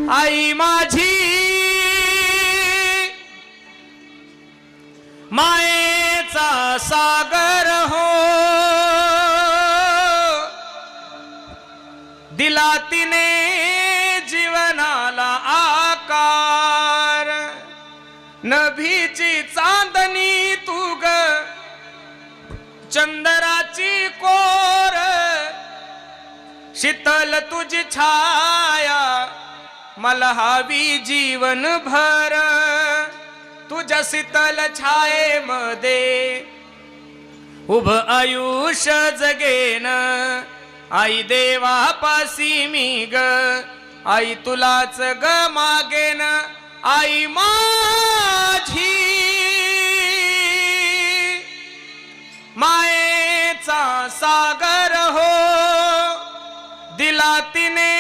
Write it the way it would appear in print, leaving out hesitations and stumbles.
आई माझी मायेचा सागर हो, दिला तिने जीवनाला आकार. नभीची चांदणी तू ग, चंद्राची कोर, शीतल तुझी छाया मला हवी जीवन भर. तुझ्या शीतल छायेमध्ये उभ आयुष्य जगेन. आई देवापासी मी ग, आई तुलाच ग मागेन. आई माझी मायेचा सागर हो, दिला तिने